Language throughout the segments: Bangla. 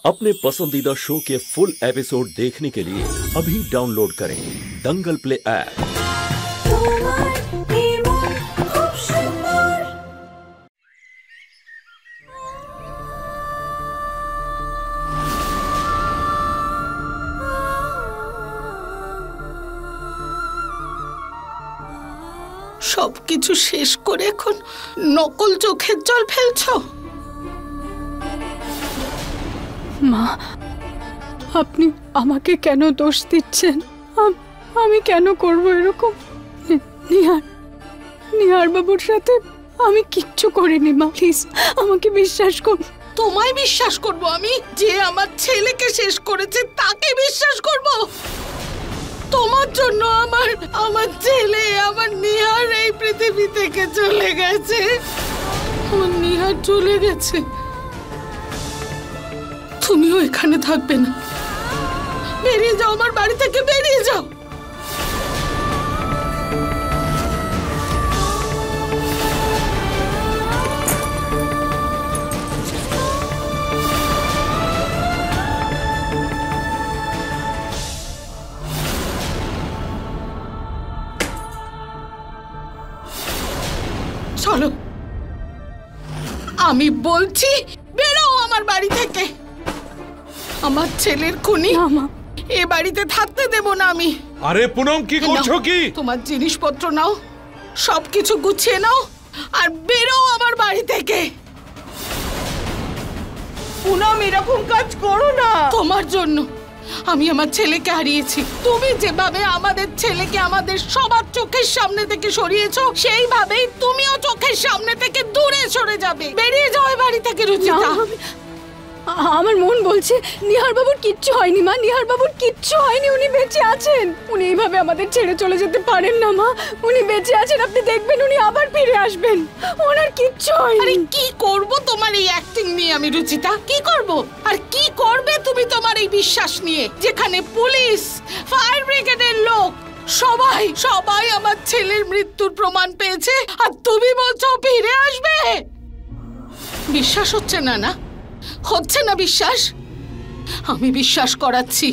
अपने पसंदीदा शो के फुल एपिसोड देखने के लिए अभी डाउनलोड करें दंगल प्ले ऐप। সবকিছু শেষ করে এখন নকল চোখের জল ফেলছো? মা, আপনি আমাকে কেন দোষ দিচ্ছেন? আমি কেন করব এরকম? নিহার বাবুর সাথে আমি কিচ্ছু করিনি মা, প্লিজ আমাকে বিশ্বাস করুন। তোমায় বিশ্বাস করব আমি? যে আমার ছেলেকে শেষ করেছে তাকে বিশ্বাস করব? তোমার জন্য আমার ছেলে, আমার নিহার এই পৃথিবী থেকে চলে গেছে। আমার নিহার চলে গেছে, তুমিও এখানে থাকবে না। বেরিয়ে যাও আমার বাড়ি থেকে, বেরিয়ে যাও। চলো, আমি বলছি বেরো আমার বাড়ি থেকে। আমার ছেলের খুনি এ বাড়িতে থাকতে দেব না আমি। আরে পুনম, কি করছো? কি তোমার জিনিসপত্র নাও, সবকিছু গুছিয়ে নাও আর বেরো আমার বাড়ি থেকে। পুনম, এরকম কাজ করো না। তোমার জন্য আমি আমার ছেলেকে হারিয়েছি। তুমি যেভাবে আমাদের ছেলেকে আমাদের সবার চোখের সামনে থেকে সরিয়েছো, সেইভাবেই তুমিও চোখের সামনে থেকে দূরে সরে যাবে। বেরিয়ে যাও এই বাড়ি থেকে রুচিতা। আমার মন বলছে নিহার বাবুর কিচ্ছু হয়নি মা, নিহার বাবুর কিচ্ছু হয়নি, উনি বেঁচে আছেন। উনি এইভাবে আমাদের ছেড়ে চলে যেতে পারেন না মা, উনি বেঁচে আছেন, আপনি দেখবেন উনি আবার ফিরে আসবেন। ওনার কিচ্ছু হয়নি। আরে কি করব তোমার এই অ্যাক্টিং নিয়ে আমি রুচিতা? কি করব? আর কি করবে তুমি তোমার এই বিশ্বাস নিয়ে, যেখানে পুলিশ, ফায়ার ব্রিগেডের লোক সবাই আমার ছেলের মৃত্যুর প্রমাণ পেয়েছে, আর তুমি বলছো ফিরে আসবে? বিশ্বাস হচ্ছে না? না হচ্ছে না বিশ্বাস? আমি বিশ্বাস করাচ্ছি।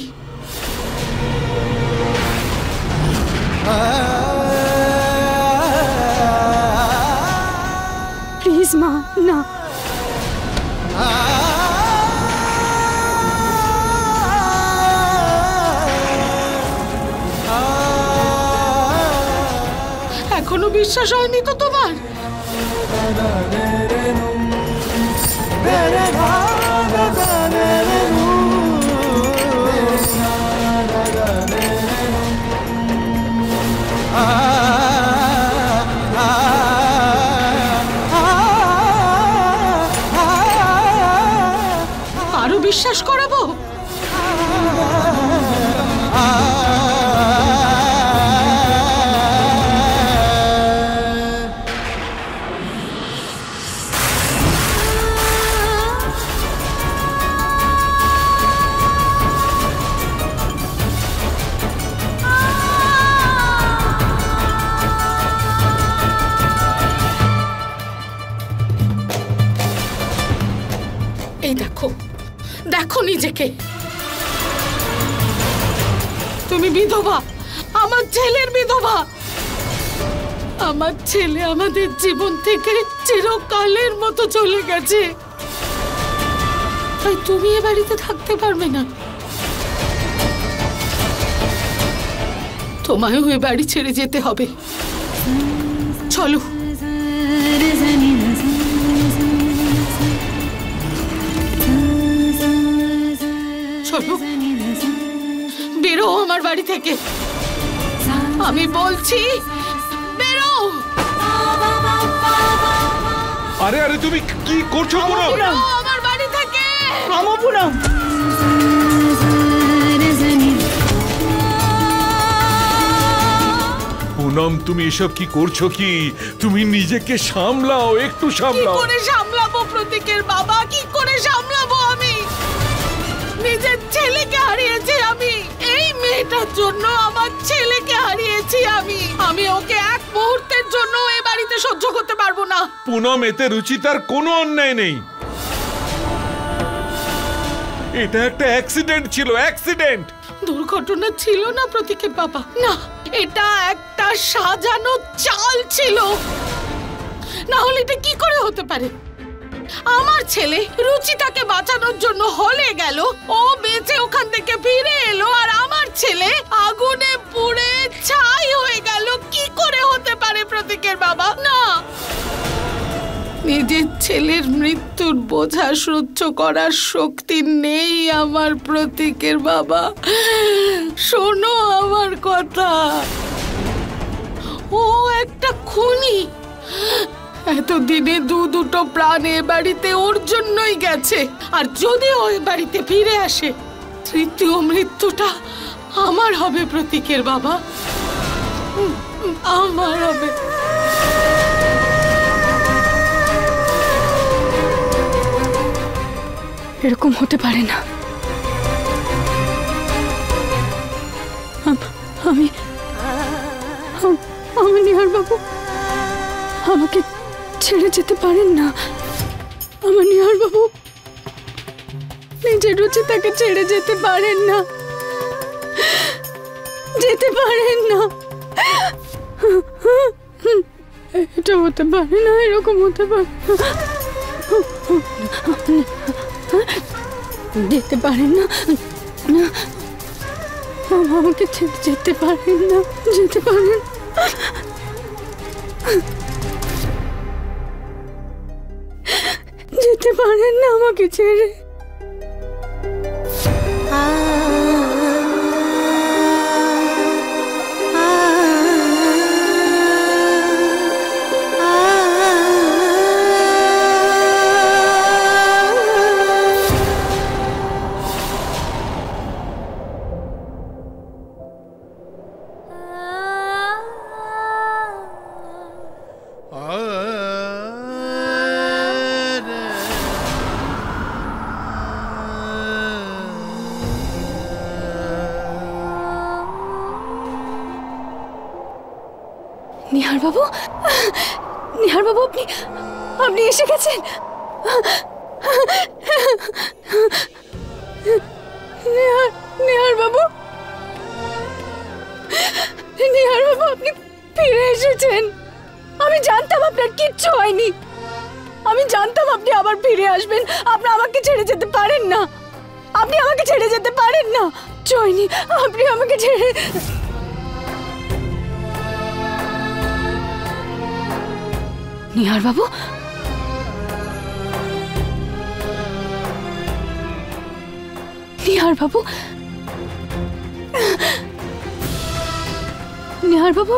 প্লিজ মা, না। এখনো বিশ্বাস হয়নি তো তোমার? আরো বিশ্বাস করাবো? এই দেখো, দেখো নিজেকে। তুমি বিধবা, আমার ছেলের বিধবা। আমার ছেলে আমাদের জীবন থেকে চিরকালের মতো চলে গেছে, তাই তুমি এ বাড়িতে থাকতে পারবে না। তোমায়ও এ বাড়ি ছেড়ে যেতে হবে। চলো। চলো, বেরো আমার বাড়ি থেকে, আমি বলছি বেরো। আরে আরে তুমি কি করছো পুনম? বেরো আমার বাড়ি থেকে। থামো পুনম। পুনম, তুমি এসব কি করছো? কি তুমি নিজেকে সামলাও, একটু সামলাও। কি করে সামলাবো প্রতীকের বাবা? কি করে সামলাবো? আমি নিজের ছেলেকে হারিয়েছি। আমি এই মেয়েটার জন্য আমার ছেলেকে হারিয়েছি। আমি ওকে এক মুহূর্তের জন্য এই বাড়িতে সহ্য করতে পারবো না। পুনম, এতে রুচিতার কোনো অন্যায় নেই। এটা একটা অ্যাক্সিডেন্ট ছিল, অ্যাক্সিডেন্ট। দুর্ঘটনা ছিল না প্রতীকের বাবা, না, এটা একটা সাজানো চাল ছিল। না হলে এটা কি করে হতে পারে? আমার ছেলে রুচিতাকে বাঁচানোর জন্য হলে গেল, ও বেঁচে ওখান থেকে ফিরে এলো, আর আমার ছেলে আগুনে পুড়ে ছাই হয়ে গেল। কি করে হতে পারে প্রতীকের বাবা? না, নিজের ছেলের মৃত্যুর বোঝা সহ্য করার শক্তি নেই আমার প্রতীকের বাবা। শোনো আমার কথা, ও একটা খুনি। এতদিনে দুটো প্রাণ এ বাড়িতে ওর জন্যই গেছে, আর যদি ওই বাড়িতে ফিরে আসে, তৃতীয় মৃত্যুটা আমার হবে প্রতীকের বাবা, আমার হবে। এরকম হতে পারে না। আমি নিহার বাবু আমাকে ছেড়ে যেতে পারেন না। আমার নিহার বাবু নিজের রুচিতাকে ছেড়ে যেতে পারেন না, যেতে পারেন না। এটা হতে পারে না, এরকম হতে পারে যেতে পারেন না, আমাকে ছেড়ে যেতে পারেন না, যেতে পারেন। যেতে পারেন না আমাকে ছেড়ে। নিহার বাবু, নিহার বাবু, আপনি এসে গেছেন। নিহার বাবু, নিহার বাবু, আপনি ফিরে এসেছেন। আমি জানতাম আপনার কিচ্ছু হয়নি, আমি জানতাম আপনি আবার ফিরে আসবেন। আপনি আমাকে ছেড়ে যেতে পারেন না, আপনি আমাকে ছেড়ে যেতে পারেন না। জয়নি, আপনি আমাকে ছেড়ে। নিহার বাবু, নিহার বাবু, নিহার বাবু,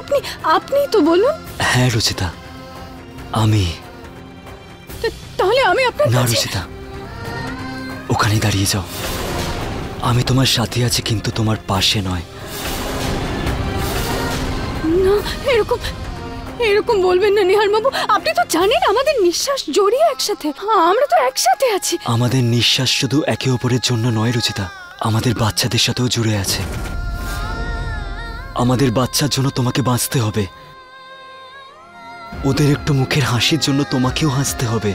আপনি তো বলুন। হ্যাঁ রুচিতা, আমি। তাহলে আমি আপনার না রুচিতা, ওখানে দাঁড়িয়ে যাও। আমি তোমার সাথে আছি, কিন্তু তোমার পাশে নয়। না, এরকম বলবেন না নিহার বাবু। আপনি তো জানেন আমাদের নিঃশ্বাস জড়িয়ে একসাথে, আমরা তো একসাথে আছি। আমাদের নিঃশ্বাস শুধু একে অপরের জন্য নয় রুচিতা, আমাদের বাচ্চাদের সাথেও জুড়ে আছে। আমাদের বাচ্চার জন্য তোমাকে বাঁচতে হবে, ওদের একটু মুখের হাসির জন্য তোমাকেও হাসতে হবে।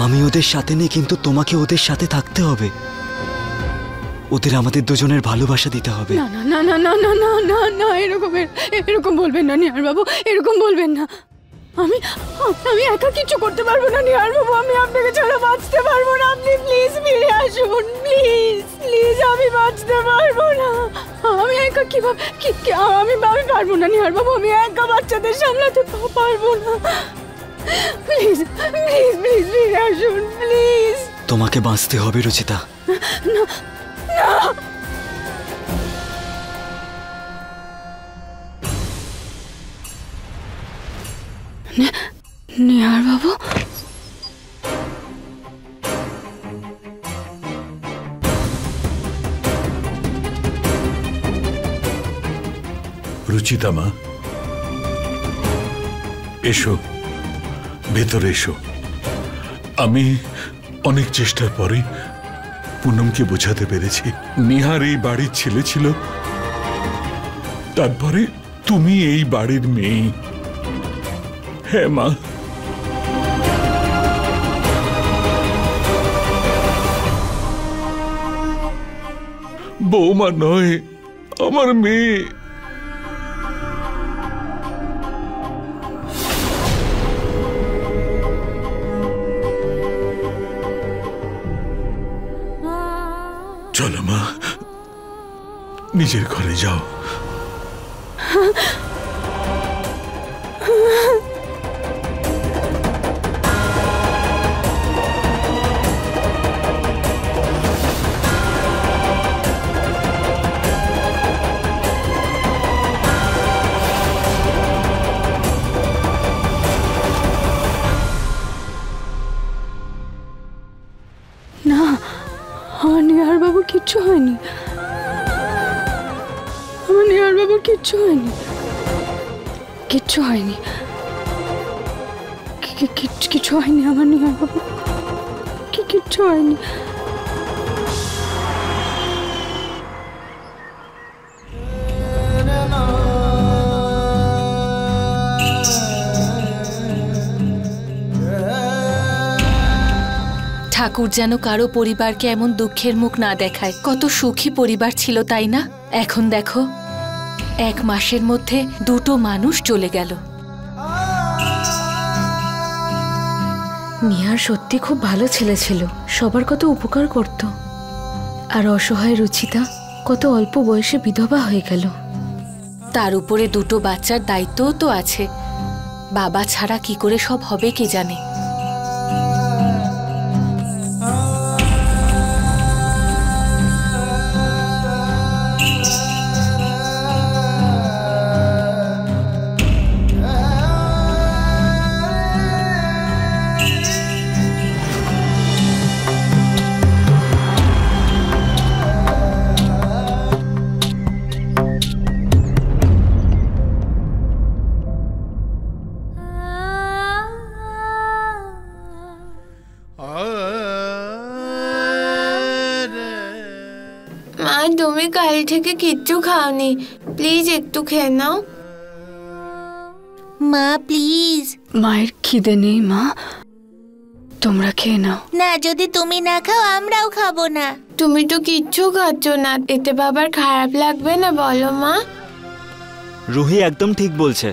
আমি ওদের সাথে নেই, কিন্তু তোমাকে ওদের সাথে থাকতে হবে। ওদের আমাদের দুজনের ভালোবাসা দিতে হবে। না না না না না না না না, এরকম বলবেন না নিহার বাবু, এরকম বলবেন না। আমি একা কিছু করতে পারবো না নিহার বাবু, আমি আপনাকে ছাড়া বাঁচতে পারবো না। আপনি প্লিজ ফিরে আসুন, প্লিজ প্লিজ, আমি বাঁচতে পারবো না। আমি একা কিভাবে, আমি পারবো না নিহার বাবু, আমি একা বাচ্চাদের সামলাতে পারবো না। প্লিজ প্লিজ প্লিজ ফিরে আসুন, প্লিজ। তোমাকে বাঁচতে হবে রুচিতা। না না, নিহার বাবু, রুচিতা মা, এসো, ভেতরে এসো। আমি অনেক চেষ্টার পরে পুনমকে বোঝাতে পেরেছি নিহার এই বাড়ির ছেলে ছিল, তারপরে তুমি এই বাড়ির মেয়ে। হ্যাঁ মা, বৌমা নয়, আমার মেয়ে। চলো মা, নিজের ঘরে যাও। না, আমার নিহার বাবুর কিচ্ছু হয়নি, আমার নিহার বাবুর কিচ্ছু হয়নি, কিচ্ছু হয়নি, কিচ্ছু হয়নি আমার নিহার বাবু, কিচ্ছু হয়নি। ঠাকুর যেন কারো পরিবারকে এমন দুঃখের মুখ না দেখায়। কত সুখী পরিবার ছিল, তাই না? এখন দেখো, 1 মাসের মধ্যে 2টো মানুষ চলে গেল। নিহার সত্যি খুব ভালো ছেলে ছিল, সবার কত উপকার করত। আর অসহায় রুচিতা কত অল্প বয়সে বিধবা হয়ে গেল। তার উপরে 2টো বাচ্চার দায়িত্বও তো আছে। বাবা ছাড়া কি করে সব হবে কে জানে। মা, তুমি কাল থেকে কিচ্ছু খাওনি, প্লিজ একটু খেয়ে নাও। মা প্লিজ। মায়ের খিদে নেই মা, তোমরা খেয়ে নাও। না, যদি তুমি না খাও আমরাও খাবো না। তুমি তো কিচ্ছু খাচ্ছ না, এতে বাবার খারাপ লাগবে না বলো মা? রুহি একদম ঠিক বলছে।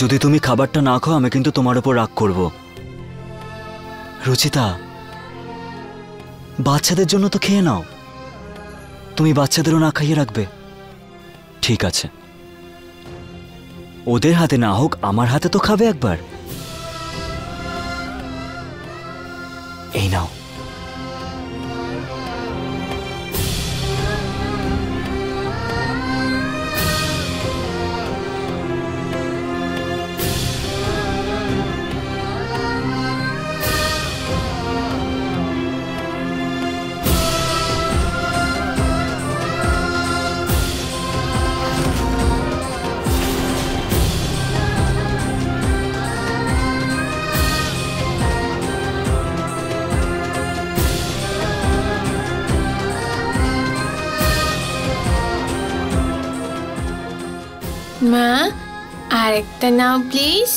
যদি তুমি খাবারটা না খাও আমি কিন্তু তোমার উপর রাগ করব। রুচিতা, বাচ্চাদের জন্য তো খেয়ে নাও। তুমি বাচ্চাদেরও না খাইয়ে রাখবে? ঠিক আছে, ওদের হাতে না হোক আমার হাতে তো খাবে একবার। এই নাও। মা, আরেকটা নাও প্লিজ।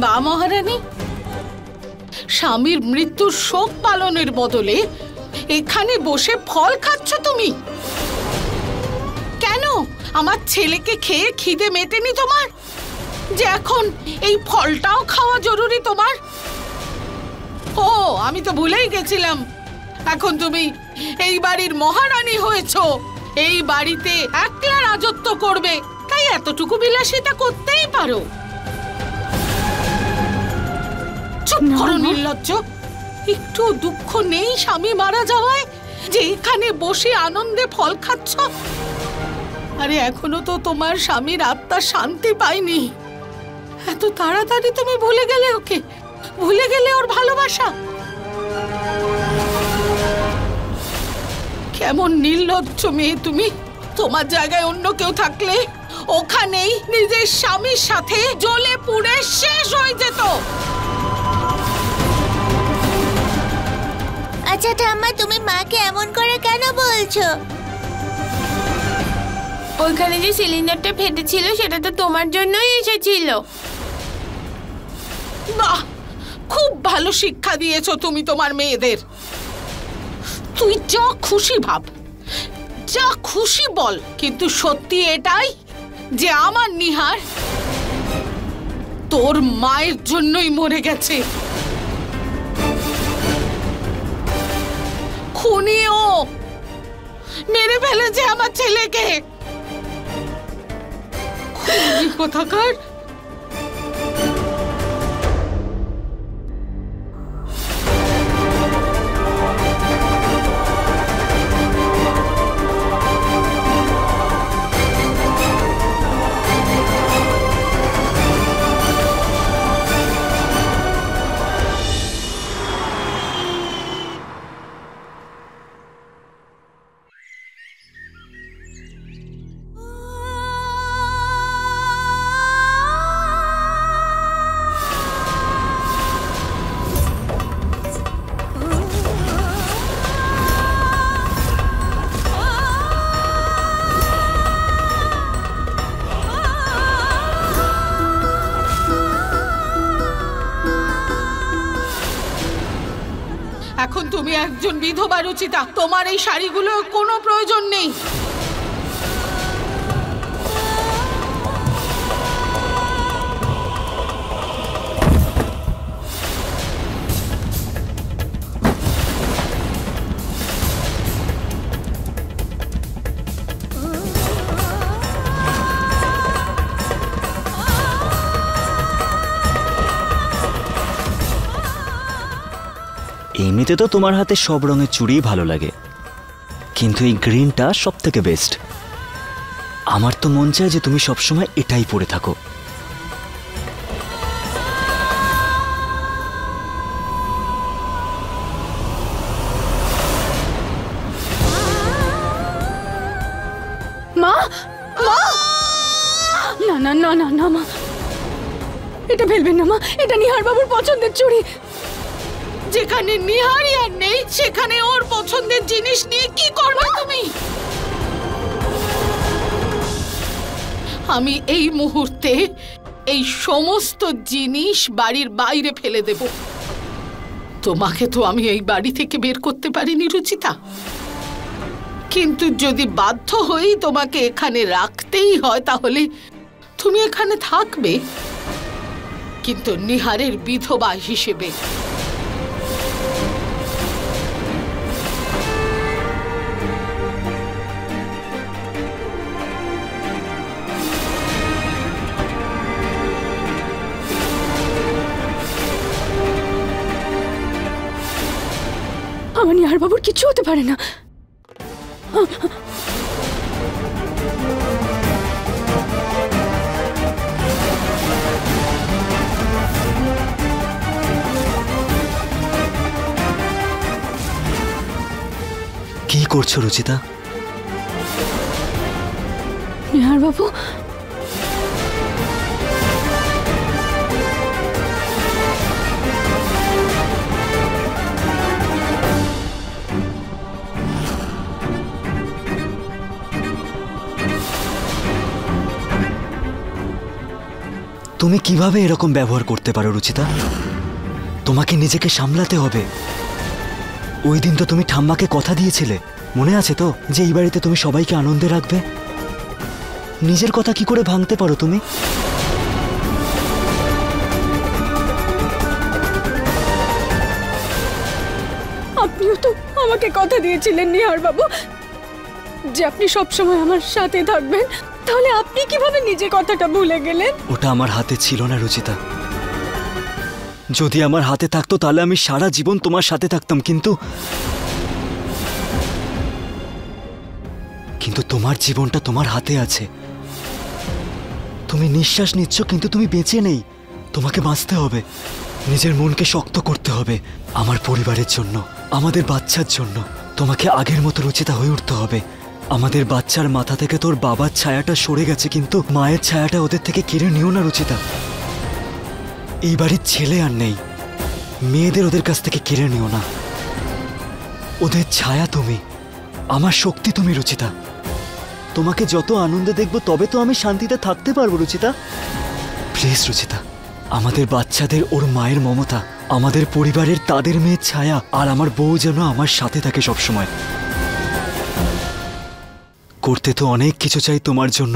বা মহারানী, স্বামীর মৃত্যুর শোক পালনের বদলে এখানে বসে ফল খাচ্ছ তুমি কেন? আমার ছেলেকে খেয়ে খিদে মেটেনি তোমার যে এখন এই ফলটাও খাওয়া জরুরি তোমার? ও, আমি তো ভুলেই গেছিলাম, এখন তুমি এই বাড়ির মহারানী হয়েছো। এই বাড়িতে একলা রাজত্ব করবে, তাই এতটুকু বিলাসিতা করতেই পারো। চুপ করো নির্লজ্জ। একটু দুঃখ নেই স্বামী মারা যাওয়ায় যে এখানে বসে আনন্দে ফল খাচ্ছ? আরে এখনো তো তোমার স্বামীর আত্মা শান্তি পায়নি, এত তাড়াতাড়ি তুমি ভুলে গেলে ওকে? ভুলে গেলে ওর ভালোবাসা? কেমন নির্লজ্জ মেয়ে তুমি! তোমার জায়গায় অন্য কেউ থাকলে ওখানেই নিজের স্বামীর সাথে জ্বলে পুড়ে শেষ হয়ে যেত। আচ্ছা ঠাম্মা, তুমি মাকে এমন করে কেন বলছো? ওইখানে যে সিলিন্ডারটা ফেটেছিল সেটা তো তোমার জন্যই এসেছিল। বাহ, খুব ভালো শিক্ষা দিয়েছো তুমি তোমার মেয়েদের। তুই যা খুশি ভাব, যা খুশি বল, কিন্তু সত্যি এটাই যে আমার নিহার তোর মায়ের জন্যই মরে গেছে। খুনি ও, মেরে ফেলেছে আমার ছেলেকে। খুনি কোথাকার। এখন তুমি একজন বিধবা রুচিতা, তোমার এই শাড়িগুলোর কোনো প্রয়োজন নেই। এমনিতে তো তোমার হাতে সব রঙের চুড়িই ভালো লাগে, কিন্তু এই গ্রিনটা সব থেকে বেস্ট। আমার তো মন চায় যে তুমি সবসময় এটাই পরে থাকো। মা, মা! না না না না না মা, এটা ফেলবেন না মা, এটা নিহার বাবুর পছন্দের চুড়ি। যেখানে নিহারি আর নেই সেখানে ওর পছন্দের জিনিস নিয়ে কি করবে তুমি? আমি এই মুহূর্তে এই সমস্ত জিনিস বাড়ির বাইরে ফেলে দেব। তোমাকে তো আমি এই বাড়ি থেকে বের করতে পারিনি রুচিতা, কিন্তু যদি বাধ্য হই তোমাকে এখানে রাখতেই হয় তাহলে তুমি এখানে থাকবে, কিন্তু নিহারের বিধবা হিসেবে। আমার নিহার বাবুর কিছু হতে পারে না। কি করছো রুচিতা? নিহার বাবু, তুমি কিভাবে এরকম ব্যবহার করতে পারো রুচিতা? তোমাকে নিজেকে সামলাতে হবে। ওই দিন তো তুমি ঠাম্মাকে কথা দিয়েছিলে, মনে আছে তো, যে এই বাড়িতে তুমি সবাইকে আনন্দে রাখবে। নিজের কথা কি করে ভাঙতে পারো তুমি? আপনিও তো আমাকে কথা দিয়েছিলেন নিহার বাবু যে আপনি সবসময় আমার সাথে থাকবেন, তাহলে আপনি কিভাবে নিজের কথাটা ভুলে গেলেন? ওটা আমার হাতে ছিল না রুচিতা। যদি আমার হাতে থাকতো তাহলে আমি সারা জীবন তোমার সাথে থাকতাম, কিন্তু তোমার জীবনটা তোমার হাতে আছে। তুমি নিঃশ্বাস নিচ্ছ কিন্তু তুমি বেঁচে নেই, তোমাকে বাঁচতে হবে। নিজের মনকে শক্ত করতে হবে আমার পরিবারের জন্য, আমাদের বাচ্চার জন্য। তোমাকে আগের মতো রুচিতা হয়ে উঠতে হবে। আমাদের বাচ্চার মাথা থেকে তোর বাবার ছায়াটা সরে গেছে, কিন্তু মায়ের ছায়াটা ওদের থেকে কেড়ে নিও না রুচিতা। এই বাড়ির ছেলে আর নেই, মেয়েদের ওদের কাছ থেকে কেড়ে নিও না। ওদের ছায়া তুমি, আমার শক্তি তুমি রুচিতা। তোমাকে যত আনন্দে দেখবো তবে তো আমি শান্তিতে থাকতে পারবো রুচিতা। প্লিজ রুচিতা, আমাদের বাচ্চাদের ওর মায়ের মমতা, আমাদের পরিবারের তাদের মেয়ের ছায়া, আর আমার বউ যেন আমার সাথে থাকে সবসময়। করতে তো অনেক কিছু চাই তোমার জন্য,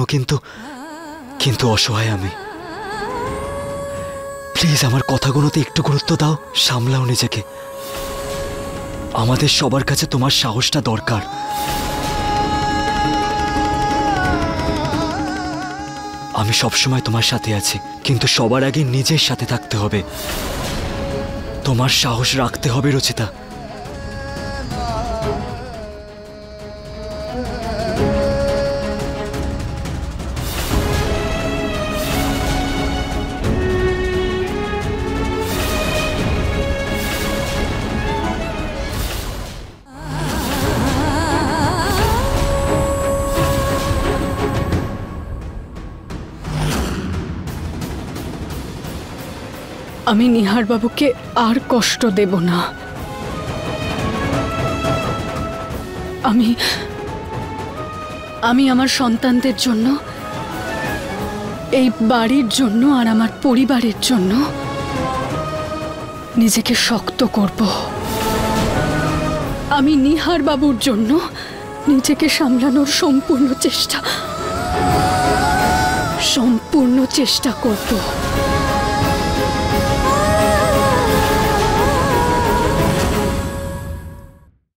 কিন্তু অসহায় আমি। প্লিজ আমার কথাগুলোতে একটু গুরুত্ব দাও, সামলাও নিজেকে। আমাদের সবার কাছে তোমার সাহসটা দরকার। আমি সবসময় তোমার সাথে আছি, কিন্তু সবার আগে নিজের সাথে থাকতে হবে। তোমার সাহস রাখতে হবে রচিতা। আমি নিহার বাবুকে আর কষ্ট দেব না। আমি আমার সন্তানদের জন্য, এই বাড়ির জন্য আর আমার পরিবারের জন্য নিজেকে শক্ত করব। আমি নিহার বাবুর জন্য নিজেকে সামলানোর সম্পূর্ণ চেষ্টা করব।